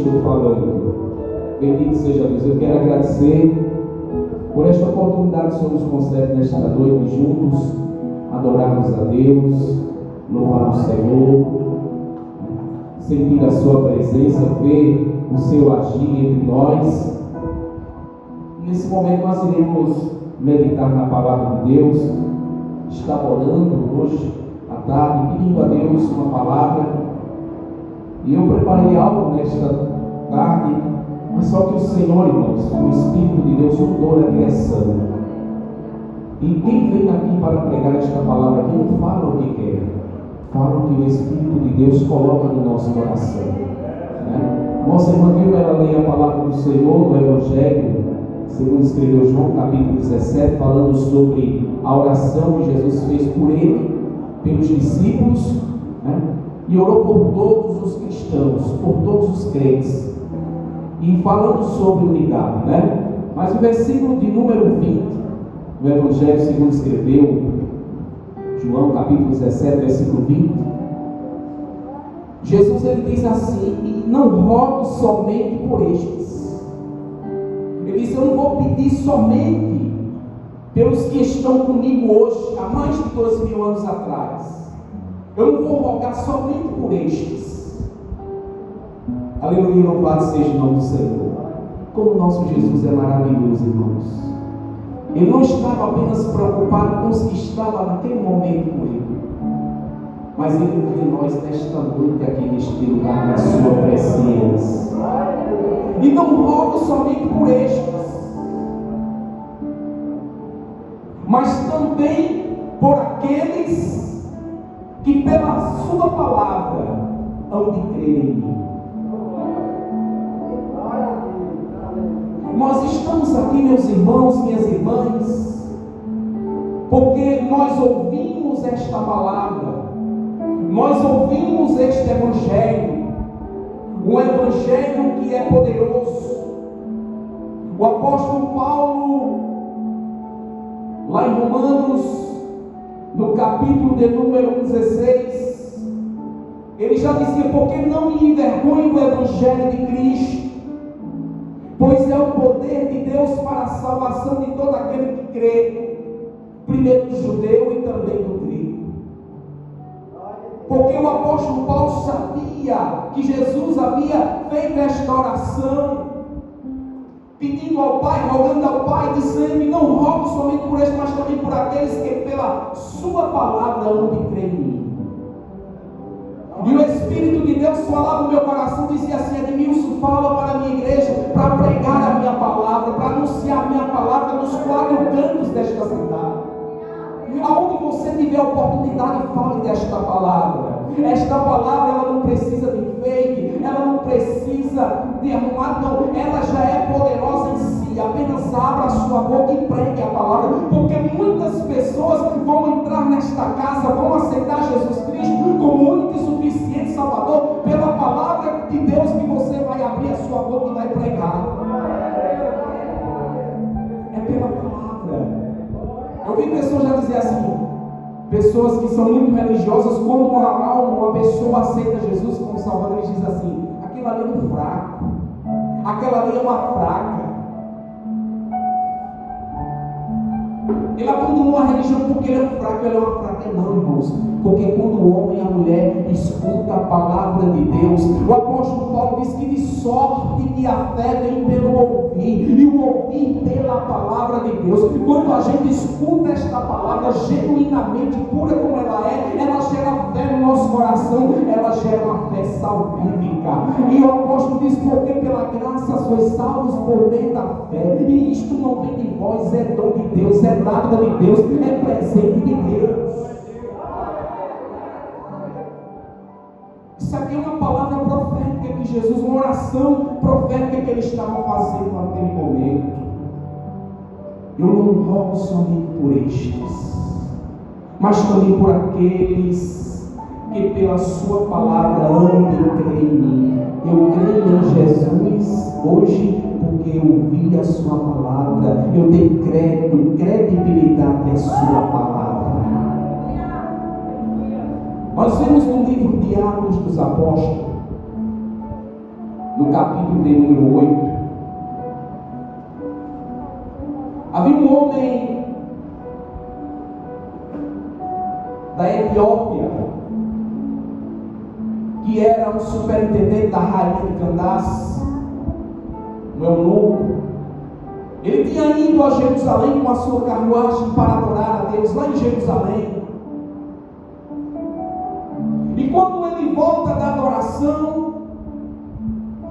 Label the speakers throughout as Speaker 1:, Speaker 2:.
Speaker 1: estou falando. Bendito seja Deus. Eu quero agradecer por esta oportunidade que o Senhor nos concede nesta noite, juntos adorarmos a Deus, louvar o Senhor, sentir a sua presença, ver o seu agir entre nós. Nesse momento nós iremos meditar na palavra de Deus. Estava orando hoje à tarde, pedindo a Deus uma palavra, e eu preparei algo nesta tarde, mas só que o Senhor, irmãos, o Espírito de Deus mudou a direção. E quem vem aqui para pregar esta palavra aqui não fala o que quer, fala o que o Espírito de Deus coloca no nosso coração, né? Nossa irmã viu, ela lê a palavra do Senhor no Evangelho, segundo escreveu João capítulo 17, falando sobre a oração que Jesus fez por ele, pelos discípulos, né? E orou por todos os cristãos, por todos os crentes, e falando sobre unidade, né? Mas o versículo de número 20, no Evangelho segundo escreveu João capítulo 17, versículo 20, Jesus ele diz assim: e não rogo somente por estes. Ele diz: eu não vou pedir somente pelos que estão comigo hoje, há mais de 2000 anos atrás. Eu não vou rogar somente por estes. Aleluia, louvado seja o nome do Senhor. Como o nosso Jesus é maravilhoso, irmãos. Ele não estava apenas preocupado com os que estavam naquele momento com ele, mas ele vê nós nesta noite aqui neste lugar na sua presença. E não rogo somente por estes, mas também por aqueles que pela sua palavra hão de crer em mim. Nós estamos aqui, meus irmãos, minhas irmãs, porque nós ouvimos esta palavra, nós ouvimos este Evangelho, um Evangelho que é poderoso. O apóstolo Paulo, lá em Romanos, no capítulo de número 16, ele já dizia: porque não me envergonho do Evangelho de Cristo, pois é o poder de Deus para a salvação de todo aquele que crê, primeiro do judeu e também do grego. Porque o apóstolo Paulo sabia que Jesus havia feito esta oração, pedindo ao Pai, rogando ao Pai, dizendo: e não rogo somente por este, mas também por aqueles que pela sua palavra hão de crer em mim. E o Espírito de Deus falava no meu coração, dizia assim: Edmilson, fala para a minha igreja, para pregar a minha palavra, para anunciar a minha palavra nos 4 cantos desta cidade. Aonde você tiver a oportunidade, fale desta palavra. Esta palavra, ela não precisa de enfeite, ela não precisa de arrumar, não, ela já é poderosa em si. Apenas abra a sua boca e pregue a palavra, porque muitas pessoas vão entrar nesta casa, vão aceitar Jesus Cristo como único e suficiente Salvador, pela palavra de Deus que você vai abrir a sua boca e vai pregar. É pela palavra. Eu vi pessoas já dizer assim, pessoas que são muito religiosas, quando uma pessoa aceita Jesus como Salvador, ele diz assim: aquilo ali é um fraco, aquela ali é uma fraca. Ele abandonou a religião porque ele é um fraco, ele é uma fraca. Não, irmãos, porque quando o homem e a mulher escutam a palavra de Deus, o apóstolo Paulo diz que de sorte que a fé vem pelo ouvir, e o ouvir pela palavra de Deus. Quando a gente escuta esta palavra genuinamente, pura como ela gera fé no nosso coração, ela gera uma fé salvífica. E o apóstolo diz: porque pela graça sois salvos por meio da fé, e isto não vem de vós, é dom de Deus, é dádiva de Deus, é presente de Deus. Isso aqui é uma palavra profética que Jesus, uma oração profética que ele estava fazendo naquele momento. Eu não rogo somente por estes, mas também por aqueles que pela sua palavra hão de crer em mim. Eu creio em Jesus hoje porque eu ouvi a sua palavra, eu tenho credibilidade à sua palavra. Nós vemos no livro de Atos dos Apóstolos, no capítulo de número 8, havia um homem da Etiópia que era um superintendente da rainha de Candace, um eunuco. Ele tinha ido a Jerusalém com a sua carruagem para adorar a Deus lá em Jerusalém. E quando ele volta da adoração,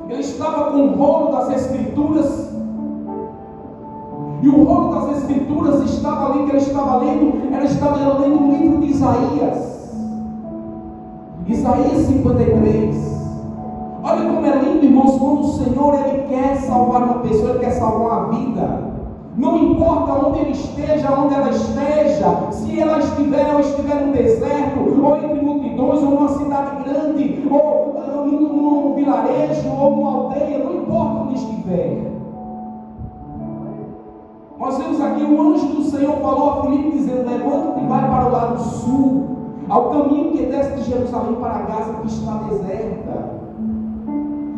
Speaker 1: ele estava com o rolo das Escrituras. E o rolo das Escrituras estava ali, que ele estava lendo o livro de Isaías. Isaías 53. Olha como é lindo, irmãos, quando o Senhor Ele quer salvar uma pessoa, Ele quer salvar uma vida. Não importa onde ele esteja, onde ela esteja, se ela estiver ou estiver no deserto, ou entre multidões, ou numa cidade grande, ou num vilarejo, ou numa aldeia, não importa onde estiver. Nós vemos aqui o anjo do Senhor falou a Filipe dizendo: levanta-te e vai para o lado sul, ao caminho que desce de Jerusalém para Gaza, que está deserta.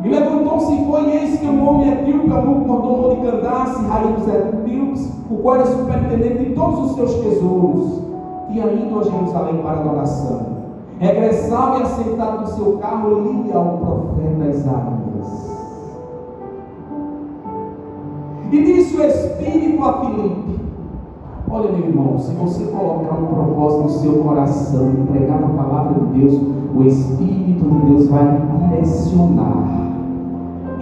Speaker 1: E levantou-se e foi, e eis que um homem etíope, mordomo de Candace, rainha dos etíopes, o qual era superintendente de todos os seus tesouros, tinha ido a Jerusalém para adoração. Regressava e assentado no seu carro, lia ao profeta Isaías. E disse o Espírito a Filipe: olha, meu irmão, se você colocar um propósito no seu coração e pregar a palavra de Deus, o Espírito de Deus vai me direcionar.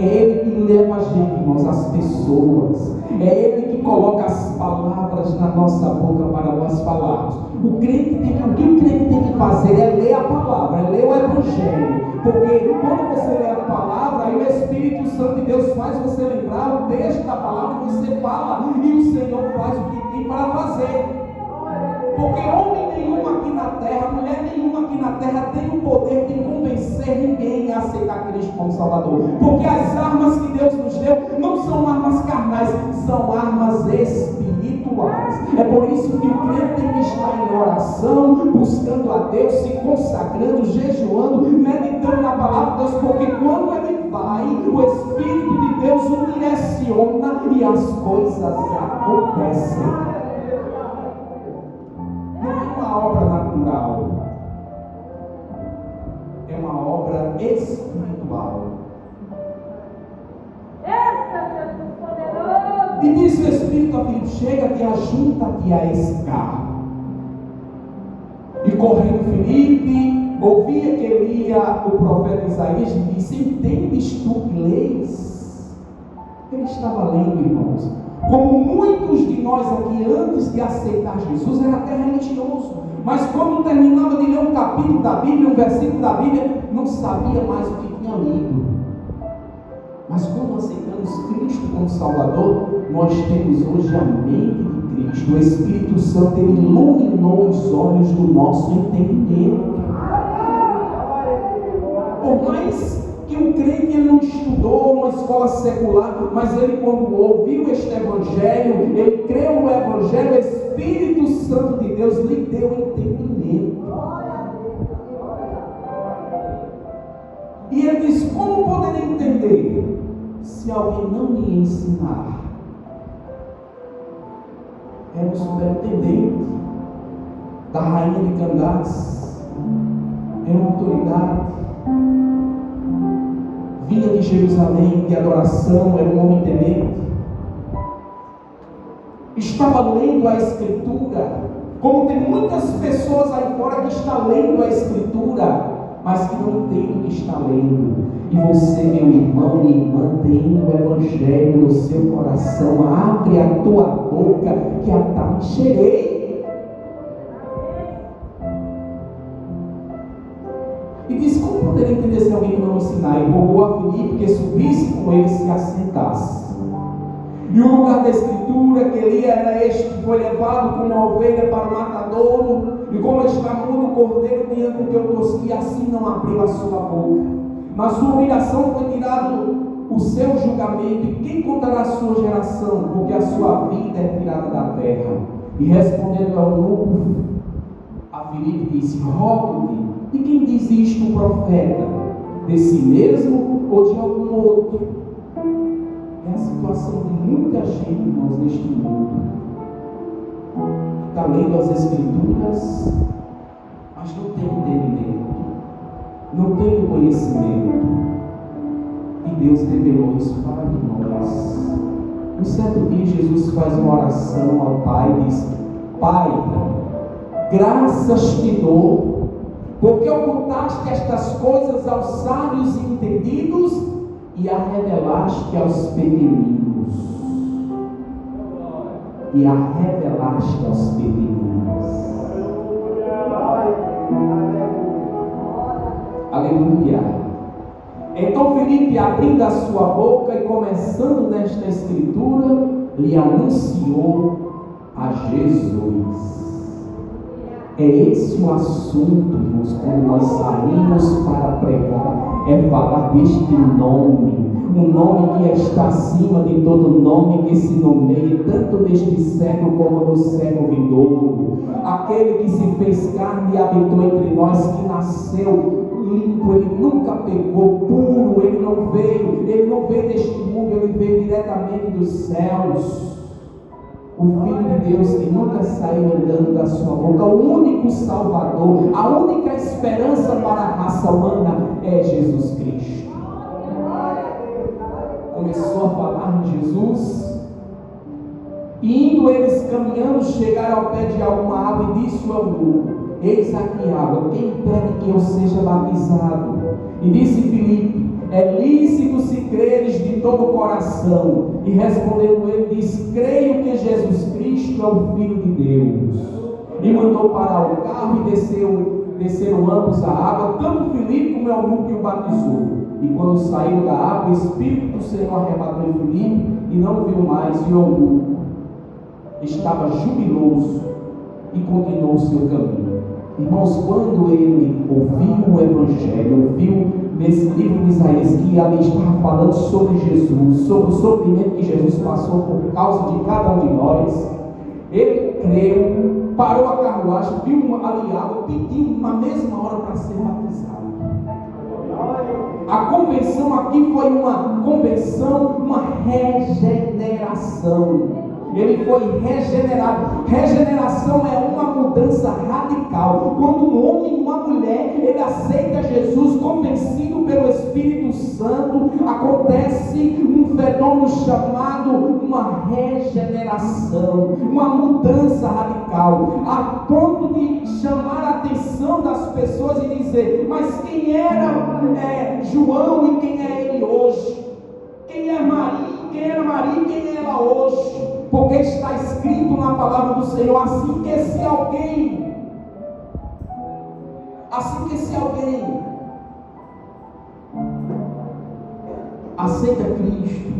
Speaker 1: É Ele que leva a gente, irmãos, as pessoas. É Ele que coloca as palavras na nossa boca para nós falarmos. O que o crente tem que fazer é ler a palavra, é ler o Evangelho. Porque quando você lê a palavra, aí o Espírito Santo de Deus faz você lembrar o texto da palavra que você fala, e o Senhor faz o que tem para fazer. Porque homem nenhum aqui na terra, mulher nenhuma aqui na terra tem o poder de convencer ninguém a aceitar Cristo como Salvador. Porque as armas que Deus nos deu não são armas carnais, são armas espirituais. É por isso que o crente tem que estar em oração, buscando a Deus, se consagrando, jejuando, meditando na palavra de Deus. Porque quando ele vai, o Espírito de Deus o direciona e as coisas acontecem. Não é uma obra natural, é uma obra espiritual. E disse o Espírito a Filipe: chega-te, ajunta-te a esse carro. E correndo Filipe, ouvia que lia o profeta Isaías e disse: entendes tu que leis? Ele estava lendo, irmãos. Como muitos de nós aqui, antes de aceitar Jesus, era até religioso, mas quando terminava de ler um capítulo da Bíblia, um versículo da Bíblia, não sabia mais o que tinha lido. Mas quando aceitamos Cristo como Salvador, nós temos hoje a mente de Cristo. O Espírito Santo, Ele iluminou os olhos do nosso entendimento. Por mais que o crente ele não estudou numa escola secular, mas ele, quando ouviu este Evangelho, ele creu no Evangelho, o Espírito Santo de Deus lhe deu entendimento. E ele diz: como poderia entender se alguém não me ensinar? Era um superintendente da rainha de Candace, era uma autoridade, vinha de Jerusalém, de adoração, era um homem temente, estava lendo a Escritura, como tem muitas pessoas aí fora que estão lendo a Escritura, mas que não entendem o que está lendo. E você, meu irmão, minha irmã, tem o Evangelho no seu coração. Abre a tua boca, que a tá encherei. E diz: como poderia entender se alguém não ensinar? E rogou a Filipe que subisse com ele e se assentasse. E o lugar da Escritura que ele era este que foi levado como uma ovelha para o matadouro, e como está mudo o cordeiro diante do que eu tosqui, assim não abriu a sua boca. Na sua humilhação foi tirado o seu julgamento, e quem contará a sua geração? Porque a sua vida é tirada da terra. E respondendo ao eunuco, a Filipe disse: rogo-te, e quem diz isto? O profeta. de si mesmo ou de algum outro. É a situação de muita gente, irmãos, neste mundo. Está lendo as Escrituras, mas não tem entendimento, não tem conhecimento. E Deus revelou isso para nós. Um certo dia Jesus faz uma oração ao Pai e diz: Pai, graças te dou, porque ocultaste estas coisas aos sábios e entendidos e a revelaste aos pequeninos. E a revelaste aos pequeninos. Aleluia. Então Filipe, abrindo a sua boca e começando nesta escritura, lhe anunciou a Jesus. É esse o assunto, irmãos, quando nós saímos para pregar, é falar deste nome, um nome que está acima de todo nome que se nomeia, tanto neste século como no século vindouro. Aquele que se fez carne e habitou entre nós, que nasceu limpo, ele nunca pecou, puro, ele não veio deste mundo, ele veio diretamente dos céus. O Filho de Deus que nunca saiu andando da sua boca, o único Salvador, a única esperança para a raça humana é Jesus Cristo. Começou a falar de Jesus, e indo eles caminhando, chegaram ao pé de alguma água e disse o eunuco: eis aqui água, quem impede que eu seja batizado? E disse Filipe: é lícito se creres de todo o coração. E respondendo ele, diz: creio que Jesus Cristo é o Filho de Deus. E mandou parar o carro e desceram ambos a água, tanto Filipe como o eunuco o batizou. E quando saíram da água, o Espírito do Senhor arrebatou em Filipe e não viu mais, e o eunuco estava jubiloso e continuou o seu caminho. Irmãos, quando ele ouviu o Evangelho, ouviu nesse livro de Isaías que ali estava falando sobre Jesus, sobre o sofrimento que Jesus passou por causa de cada um de nós, ele creu, parou a carruagem, viu ali água, pediu na mesma hora para ser batizado. A convenção aqui foi uma convenção, uma regeneração. Ele foi regenerado. Regeneração é uma mudança radical. Quando um homem e uma mulher, ele aceita Jesus, convencido pelo Espírito Santo, acontece um fenômeno chamado uma regeneração, uma mudança radical, a ponto de chamar a atenção das pessoas e dizer: mas quem era João e quem é ele hoje? Quem é Maria? Quem era Maria e quem é ela hoje? Porque está escrito na palavra do Senhor: assim que esse alguém aceita Cristo,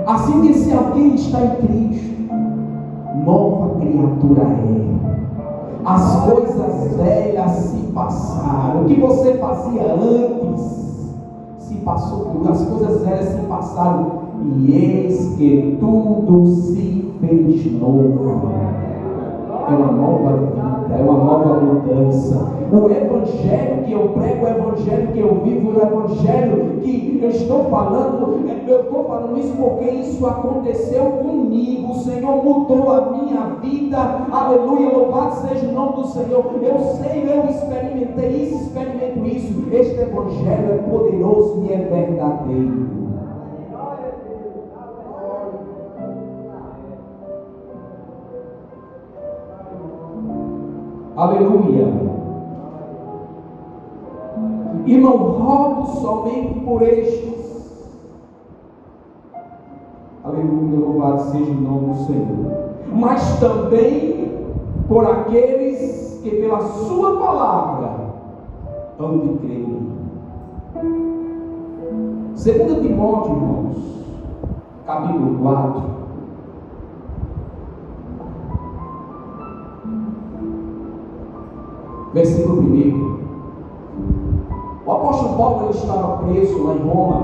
Speaker 1: assim que esse alguém está em Cristo, nova criatura é. As coisas velhas se passaram. O que você fazia antes se passou tudo. As coisas velhas se passaram, e eis que tudo se fez novo. É uma nova vida, é uma nova mudança. O Evangelho que eu prego, o Evangelho que eu vivo, o Evangelho que eu estou falando isso porque isso aconteceu comigo. O Senhor mudou a minha vida. Aleluia, louvado seja o nome do Senhor. Eu experimentei isso, experimento isso. Este Evangelho é poderoso e é verdadeiro. Aleluia. E não rogo somente por estes. Aleluia, louvado seja o nome do Senhor. Mas também por aqueles que pela sua palavra hão de crer. 2 Timóteo, irmãos, capítulo 4. Versículo 1. O apóstolo Paulo, ele estava preso lá em Roma,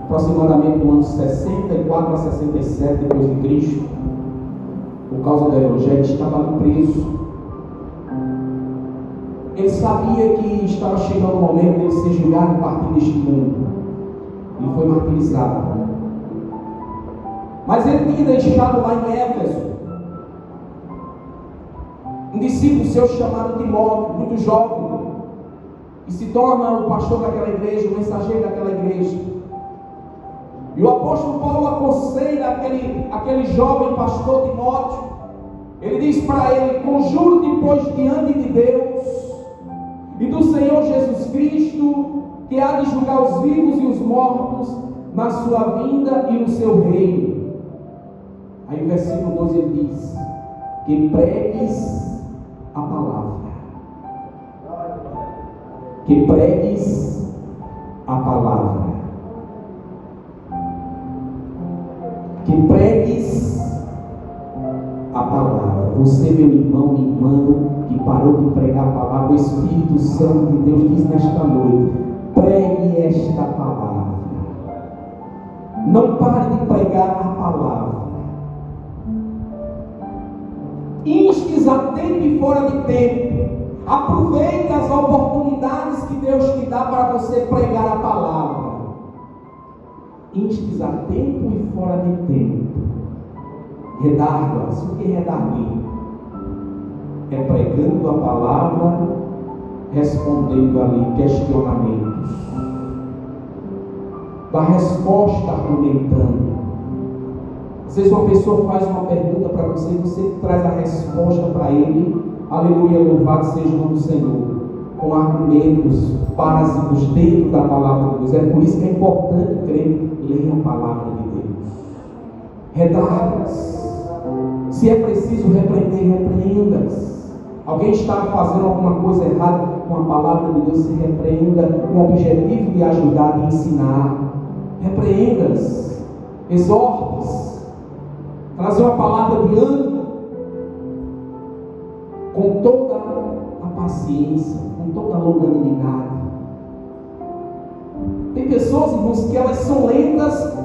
Speaker 1: aproximadamente no ano 64 a 67 depois de Cristo, por causa do Evangelho. Estava preso. Ele sabia que estava chegando o momento de ele ser julgado e partir deste mundo. Ele foi martirizado. Mas ele tinha deixado lá em Éfeso um discípulo seu chamado Timóteo, muito jovem, e se torna o pastor daquela igreja, o mensageiro daquela igreja. E o apóstolo Paulo aconselha aquele jovem pastor Timóteo. Ele diz para ele: conjuro-te, pois, diante de Deus e do Senhor Jesus Cristo, que há de julgar os vivos e os mortos na sua vinda e no seu reino. Aí o versículo 12 ele diz: que pregues a palavra. Que pregues a palavra. Que pregues a palavra. Você, meu irmão, minha irmã, que parou de pregar a palavra, o Espírito Santo de Deus diz nesta noite: pregue esta palavra. Não pare de pregar a palavra. Instes a tempo e fora de tempo. Aproveite as oportunidades que Deus te dá para você pregar a palavra. Instes a tempo e fora de tempo. Redarguas. O que é redarguir? É pregando a palavra, respondendo ali questionamentos. Dá resposta argumentando. Às vezes uma pessoa faz uma pergunta para você e você traz a resposta para ele. Aleluia, louvado seja o nome do Senhor. Com argumentos básicos dentro da palavra de Deus. É por isso que é importante o crente ler a palavra de Deus. Redargas. Se é preciso repreender, repreendas. Alguém está fazendo alguma coisa errada, com a palavra de Deus se repreenda, com o objetivo de ajudar, de ensinar. Repreendas, exortes, trazer uma palavra de ânimo, com toda a paciência, com toda a longanimidade. Tem pessoas, irmãos, que elas são lentas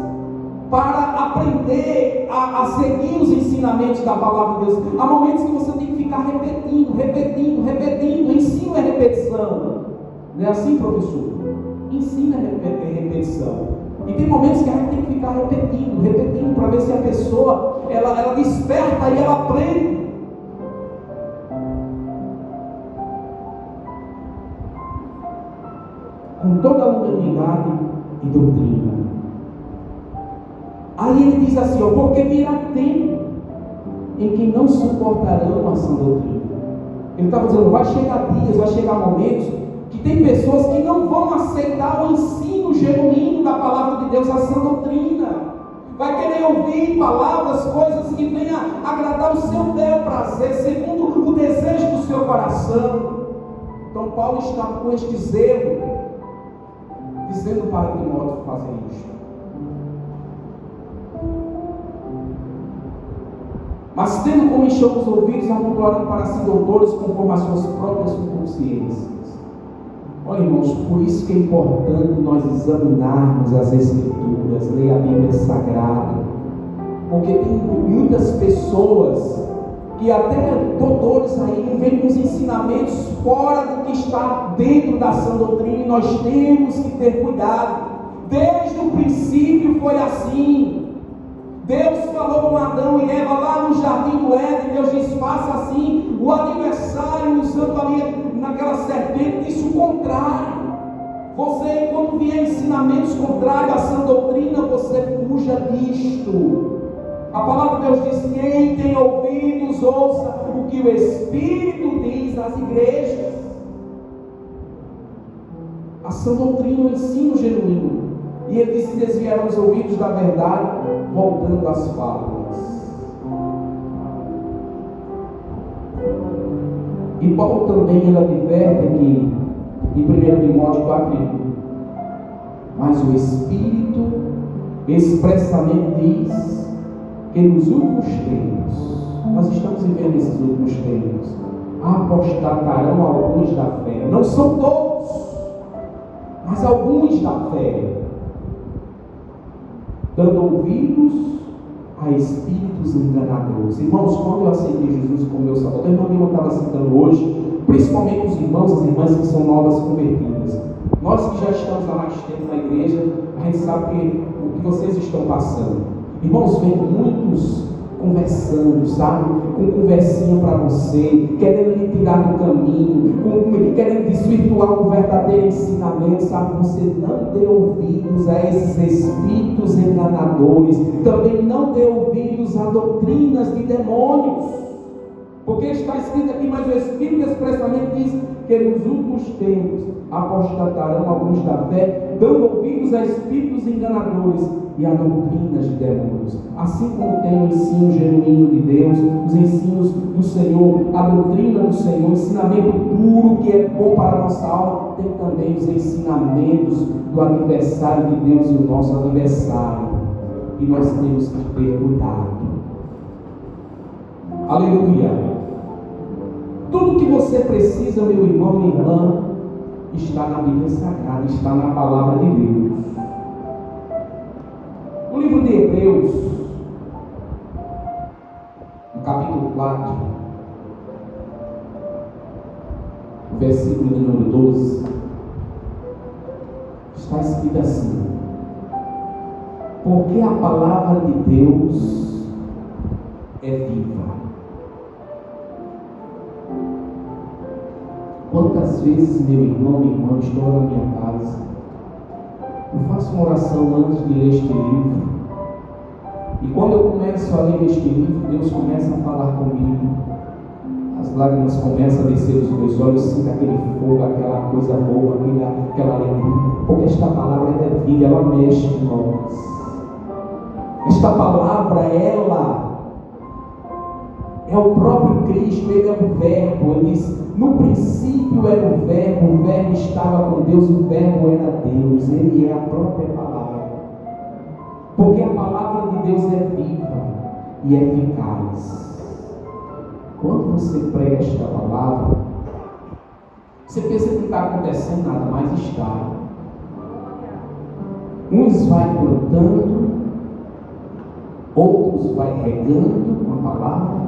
Speaker 1: para aprender a seguir os ensinamentos da palavra de Deus. Há momentos que você tem que ficar repetindo. Ensino é repetição. Não é assim, professor? Ensino é repetição. E tem momentos que a gente tem que ficar repetindo, para ver se a pessoa, ela desperta e ela aprende. Com toda a longanimidade e doutrina. Aí ele diz assim, porque virá tempo em que não suportarão a sã doutrina. Ele estava dizendo, vai chegar dias, vai chegar momentos que tem pessoas que não vão aceitar o ensino genuíno da palavra de Deus, a sã doutrina. Vai querer ouvir palavras, coisas que venham agradar o seu bel prazer, segundo o desejo do seu coração. Então Paulo está com este zelo, dizendo para Timóteo fazer isso. Mas tendo como enxerga os ouvidos, amontoarão para si doutores conforme as suas próprias consciências. Olha, irmãos, por isso que é importante nós examinarmos as Escrituras, ler a Bíblia Sagrada, porque tem muitas pessoas que até doutores aí vêm com os ensinamentos fora do que está dentro da sã doutrina, e nós temos que ter cuidado. Desde o princípio foi assim. Deus falou com Adão e Eva lá no jardim do Éden. Deus disse, faça assim. O adversário, usando ali naquela serpente, disse o contrário. Você, quando vier ensinamentos contrários à sã doutrina, você fuja disto. A palavra de Deus diz, quem tem ouvidos, ouça o que o Espírito diz às igrejas. A sã doutrina, o ensino genuíno. E ele disse, desviaram os ouvidos da verdade, voltando às fábulas. E Paulo também, ele adverte aqui, em 1 Timóteo 4, mas o Espírito expressamente diz que nos últimos tempos, nós estamos vivendo esses últimos tempos, apostatarão alguns da fé. Não são todos, mas alguns da fé, dando ouvidos a espíritos enganadores. Irmãos, quando eu aceitei Jesus como meu Salvador, eu não estava citando hoje, principalmente os irmãos e as irmãs que são novas convertidas. Nós que já estamos há mais tempo na igreja, a gente sabe o que vocês estão passando. Irmãos, vem muitos conversando, sabe? Com conversinha para você, querendo lhe tirar do caminho, querendo desvirtuar o verdadeiro ensinamento, sabe? Você não dê ouvidos a esses espíritos enganadores, também não dê ouvidos a doutrinas de demônios, porque está escrito aqui, mas o Espírito expressamente diz que nos últimos tempos apostatarão alguns da fé, dando ouvidos a espíritos enganadores e a doutrinas de demônios. Assim como tem o ensino genuíno de Deus, os ensinos do Senhor, a doutrina do Senhor, o ensinamento puro que é bom para a nossa alma, tem também os ensinamentos do adversário de Deus e o nosso adversário. E nós temos que ter cuidado. Aleluia! Tudo que você precisa, meu irmão, minha irmã, está na Bíblia Sagrada, está na Palavra de Deus. No livro de Hebreus, no capítulo 4, no versículo de número 12, está escrito assim: porque a Palavra de Deus é viva. Quantas vezes, meu irmão, minha irmã, estou na minha casa, eu faço uma oração antes de ler este livro, e quando eu começo a ler este livro, Deus começa a falar comigo, as lágrimas começam a descer dos meus olhos, sinto aquele fogo, aquela coisa boa, aquela alegria, porque esta palavra é vida, ela mexe em nós. Esta palavra, ela é o próprio Cristo, Ele é o Verbo. Ele diz: no princípio era o Verbo estava com Deus, o Verbo era Deus. Ele é a própria palavra. Porque a palavra de Deus é viva e eficaz. Quando você prega esta palavra, você pensa que não está acontecendo nada, mas está. Uns vai plantando, outros vai regando com a palavra,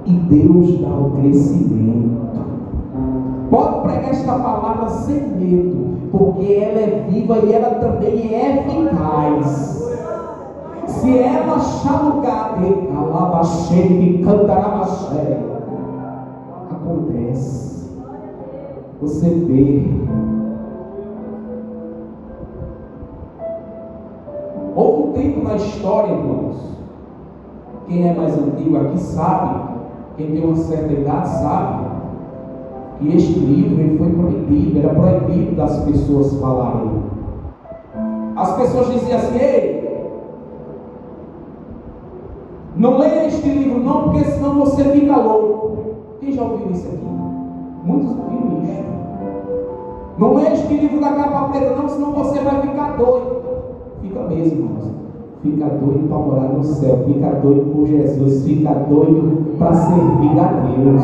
Speaker 1: e Deus dá o crescimento. Pode pregar esta palavra sem medo, porque ela é viva e ela também é eficaz. Se ela chalugar, acontece. Você vê. Houve um tempo na história, irmãos. Quem é mais antigo aqui sabe. Quem tem uma certa idade sabe que este livro ele foi proibido, era proibido das pessoas falarem. As pessoas diziam assim: ei, não leia este livro não, porque senão você fica louco. Quem já ouviu isso aqui? Muitos ouviram isso. Não leia este livro da capa preta não, senão você vai ficar doido. Fica mesmo, irmãos. Fica doido para morar no céu, fica doido por Jesus, fica doido para servir a Deus.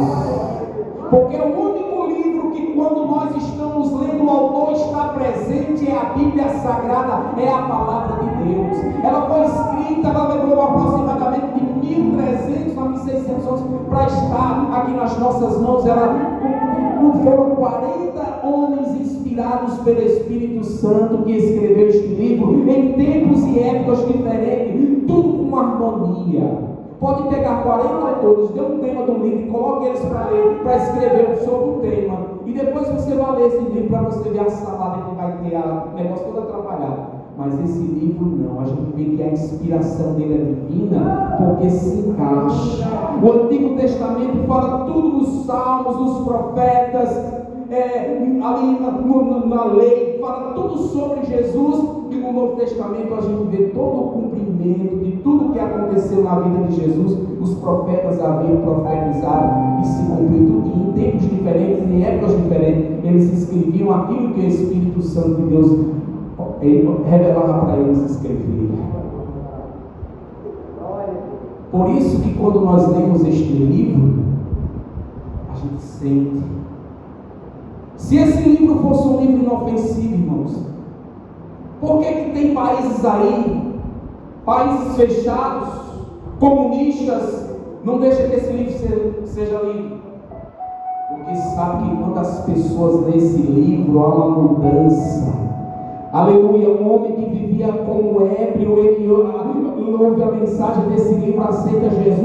Speaker 1: Porque o único livro que, quando nós estamos lendo, o autor está presente é a Bíblia Sagrada, é a Palavra de Deus. Ela foi escrita, ela levou aproximadamente de 1300 a 1600 anos para estar aqui nas nossas mãos. Foram 40 homens inspirados pelo Espírito Santo que escreveu este livro em tempos e épocas diferentes, tudo com harmonia. Pode pegar 40 autores, dê um tema do livro e coloque eles para ler, para escrever sobre o tema, e depois você vai ler esse livro para você ver a salada que vai ter, o negócio todo atrapalhado. Mas esse livro não, a gente vê que a inspiração dele é divina, porque se encaixa. O Antigo Testamento fala tudo nos Salmos, nos profetas, ali na lei, fala tudo sobre Jesus, e no Novo Testamento a gente vê todo o cumprimento de tudo que aconteceu na vida de Jesus. Os profetas haviam profetizado e se cumpriu tudo, e em tempos diferentes, em épocas diferentes, eles escreviam aquilo que o Espírito Santo de Deus revelava para eles escrever. Por isso que quando nós lemos este livro, a gente sente. Se esse livro fosse um livro inofensivo, irmãos, por que tem países aí países fechados, comunistas, não deixa que esse livro seja lido. Porque sabe que quando as pessoas lêem esse livro, há uma mudança. Aleluia. Um homem que vivia como ébrio, ele ouve a mensagem desse livro, aceita Jesus.